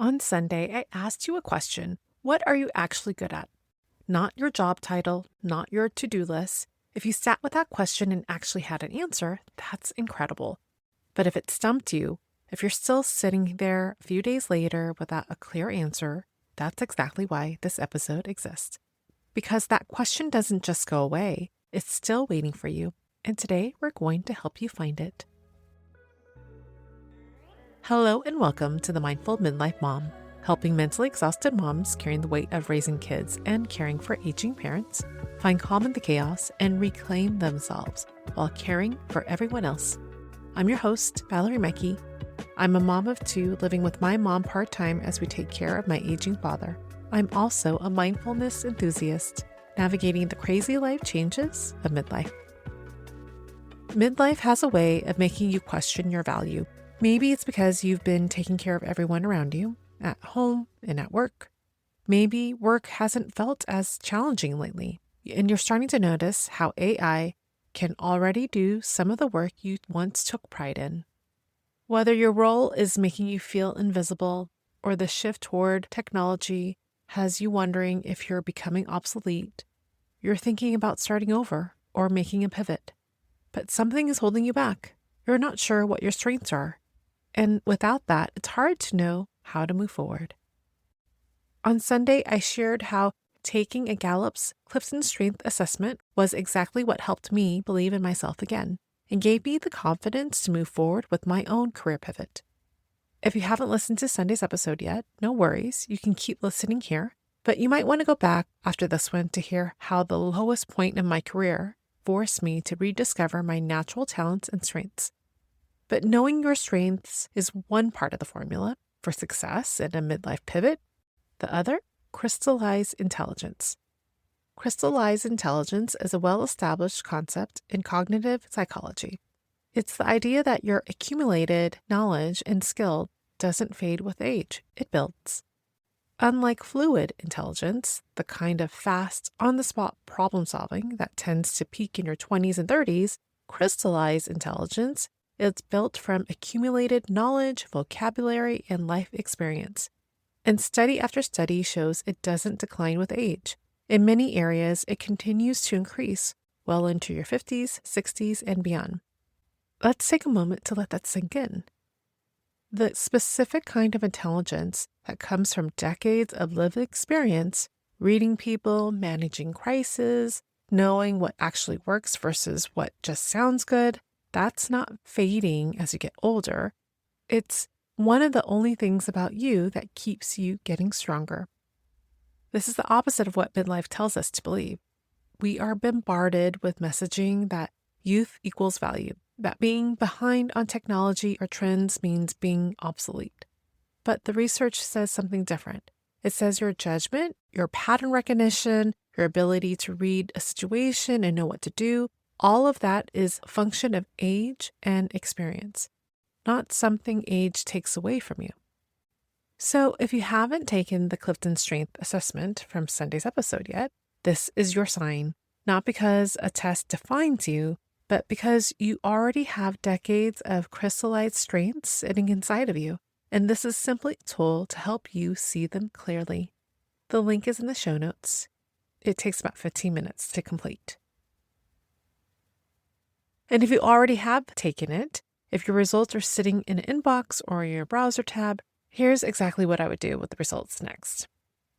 On Sunday, I asked you a question. What are you actually good at? Not your job title, not your to-do list. If you sat with that question and actually had an answer, that's incredible. But if it stumped you, if you're still sitting there a few days later without a clear answer, that's exactly why this episode exists. Because that question doesn't just go away, it's still waiting for you. And today we're going to help you find it. Hello and welcome to the Mindful Midlife Mom, helping mentally exhausted moms carrying the weight of raising kids and caring for aging parents find calm in the chaos and reclaim themselves while caring for everyone else. I'm your host, Valerie. I'm a mom of two living with my mom part-time as we take care of my aging father. I'm also a mindfulness enthusiast, navigating the crazy life changes of midlife. Midlife has a way of making you question your value. Maybe it's because you've been taking care of everyone around you, at home and at work. Maybe work hasn't felt as challenging lately, and you're starting to notice how AI can already do some of the work you once took pride in. Whether your role is making you feel invisible or the shift toward technology has you wondering if you're becoming obsolete, you're thinking about starting over or making a pivot. But something is holding you back. You're not sure what your strengths are. And without that, it's hard to know how to move forward. On Sunday, I shared how taking a Gallup's CliftonStrengths Assessment was exactly what helped me believe in myself again and gave me the confidence to move forward with my own career pivot. If you haven't listened to Sunday's episode yet, no worries, you can keep listening here, but you might want to go back after this one to hear how the lowest point in my career forced me to rediscover my natural talents and strengths. But knowing your strengths is one part of the formula for success in a midlife pivot. The other, crystallized intelligence. Crystallized intelligence is a well-established concept in cognitive psychology. It's the idea that your accumulated knowledge and skill doesn't fade with age, it builds. Unlike fluid intelligence, the kind of fast, on-the-spot problem-solving that tends to peak in your 20s and 30s, crystallized intelligence is built from accumulated knowledge, vocabulary, and life experience. And study after study shows it doesn't decline with age. In many areas, it continues to increase well into your 50s, 60s, and beyond. Let's take a moment to let that sink in. The specific kind of intelligence that comes from decades of lived experience, reading people, managing crises, knowing what actually works versus what just sounds good, that's not fading as you get older. It's one of the only things about you that keeps you getting stronger. This is the opposite of what midlife tells us to believe. We are bombarded with messaging that youth equals value, that being behind on technology or trends means being obsolete. But the research says something different. It says your judgment, your pattern recognition, your ability to read a situation and know what to do, all of that is a function of age and experience, not something age takes away from you. So if you haven't taken the CliftonStrengths Assessment from Sunday's episode yet, this is your sign, not because a test defines you, but because you already have decades of crystallized strengths sitting inside of you, and this is simply a tool to help you see them clearly. The link is in the show notes. It takes about 15 minutes to complete. And if you already have taken it, if your results are sitting in an inbox or your browser tab, here's exactly what I would do with the results next.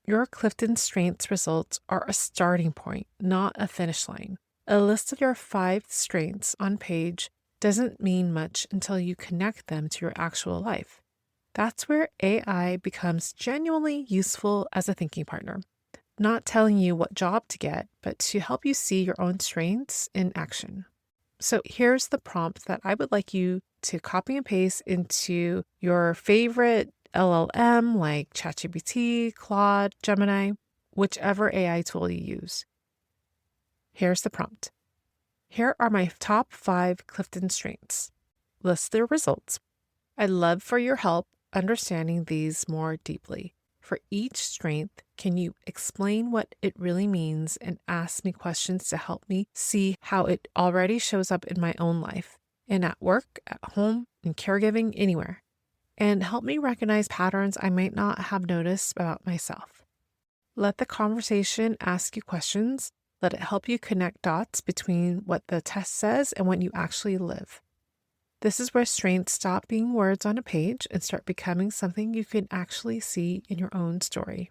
Your CliftonStrengths results are a starting point, not a finish line. A list of your 5 strengths on page doesn't mean much until you connect them to your actual life. That's where AI becomes genuinely useful as a thinking partner, not telling you what job to get, but to help you see your own strengths in action. So here's the prompt that I would like you to copy and paste into your favorite LLM like ChatGPT, Claude, Gemini, whichever AI tool you use. Here's the prompt. Here are my top 5 CliftonStrengths. List their results. I'd love for your help understanding these more deeply. For each strength, can you explain what it really means and ask me questions to help me see how it already shows up in my own life and at work, at home, in caregiving, anywhere? and help me recognize patterns I might not have noticed about myself. Let the conversation ask you questions. Let it help you connect dots between what the test says and what you actually live. This is where strengths stop being words on a page and start becoming something you can actually see in your own story.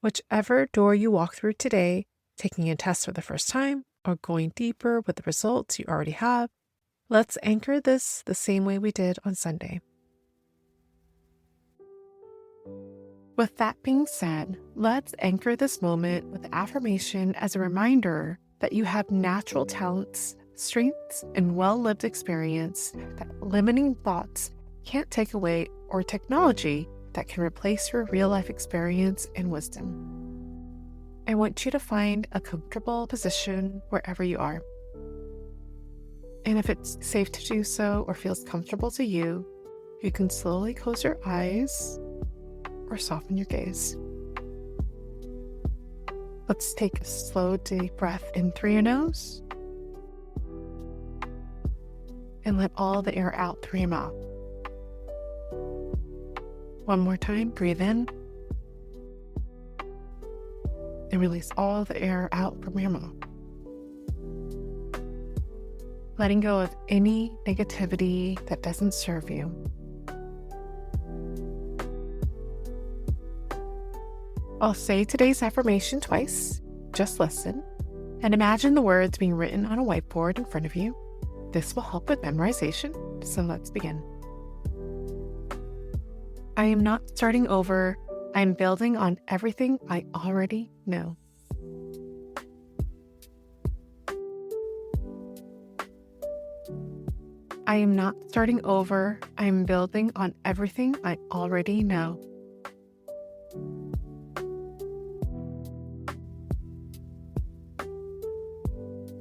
Whichever door you walk through today, taking a test for the first time or going deeper with the results you already have, let's anchor this the same way we did on Sunday. With that being said, let's anchor this moment with the affirmation as a reminder that you have natural talents, strengths, and well-lived experience that limiting thoughts can't take away, or technology that can replace your real-life experience and wisdom. I want you to find a comfortable position wherever you are. And if it's safe to do so or feels comfortable to you, you can slowly close your eyes or soften your gaze. Let's take a slow, deep breath in through your nose and let all the air out through your mouth. One more time, breathe in and release all the air out from your mouth. Letting go of any negativity that doesn't serve you. I'll say today's affirmation twice. Just listen and imagine the words being written on a whiteboard in front of you. This will help with memorization, so let's begin. I am not starting over. I am building on everything I already know. I am not starting over. I am building on everything I already know.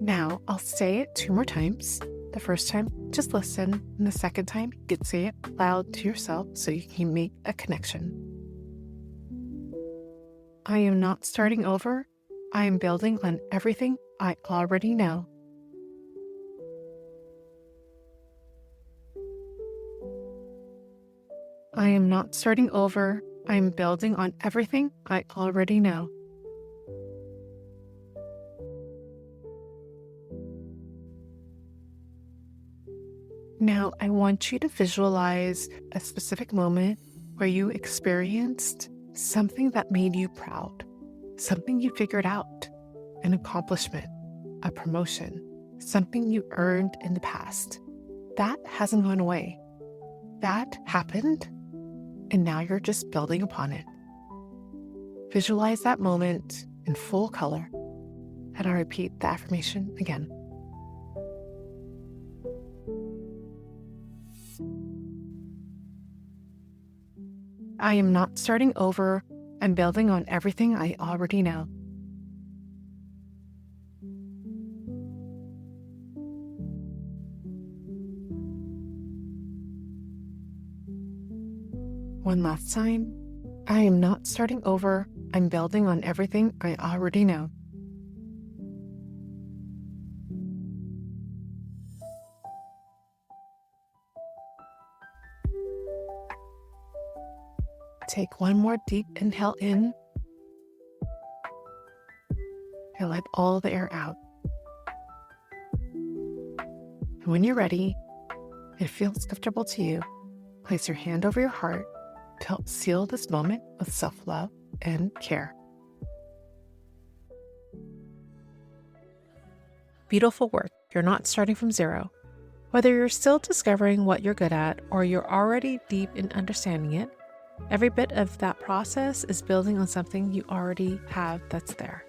Now, I'll say it 2 more times. The first time, just listen, and the second time, you can say it loud to yourself so you can make a connection. I am not starting over. I am building on everything I already know. I am not starting over. I am building on everything I already know. Now, I want you to visualize a specific moment where you experienced something that made you proud, something you figured out, an accomplishment, a promotion, something you earned in the past. That hasn't gone away. That happened, and now you're just building upon it. Visualize that moment in full color, and I'll repeat the affirmation again. I am not starting over. I'm building on everything I already know. One last time. I am not starting over. I'm building on everything I already know. Take one more deep inhale in and let all the air out. And when you're ready, it feels comfortable to you, place your hand over your heart to help seal this moment with self-love and care. Beautiful work. You're not starting from zero. Whether you're still discovering what you're good at or you're already deep in understanding it, every bit of that process is building on something you already have that's there.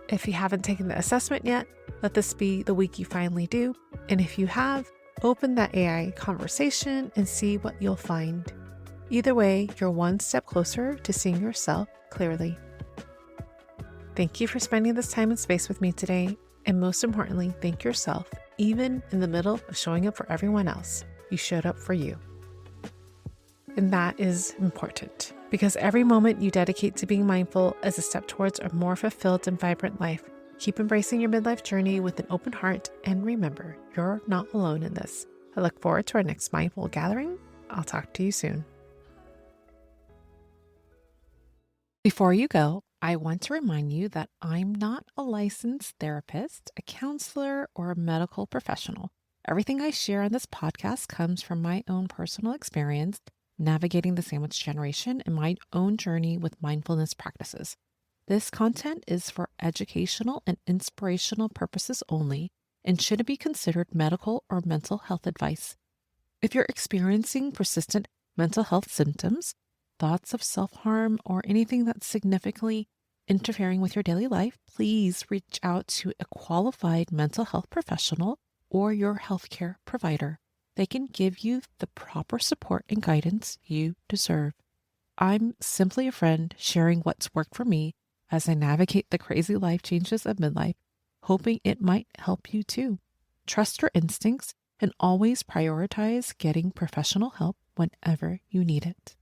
If you haven't taken the assessment yet, let this be the week you finally do. And if you have, open that AI conversation and see what you'll find. Either way, you're one step closer to seeing yourself clearly. Thank you for spending this time and space with me today. And most importantly, thank yourself, even in the middle of showing up for everyone else. You showed up for you. And that is important because every moment you dedicate to being mindful is a step towards a more fulfilled and vibrant life. Keep embracing your midlife journey with an open heart and remember, you're not alone in this. I look forward to our next mindful gathering. I'll talk to you soon. Before you go, I want to remind you that I'm not a licensed therapist, a counselor, or a medical professional. Everything I share on this podcast comes from my own personal experience navigating the sandwich generation and my own journey with mindfulness practices. This content is for educational and inspirational purposes only and shouldn't be considered medical or mental health advice. If you're experiencing persistent mental health symptoms, thoughts of self-harm, or anything that's significantly interfering with your daily life, please reach out to a qualified mental health professional or your healthcare provider. They can give you the proper support and guidance you deserve. I'm simply a friend sharing what's worked for me as I navigate the crazy life changes of midlife, hoping it might help you too. Trust your instincts and always prioritize getting professional help whenever you need it.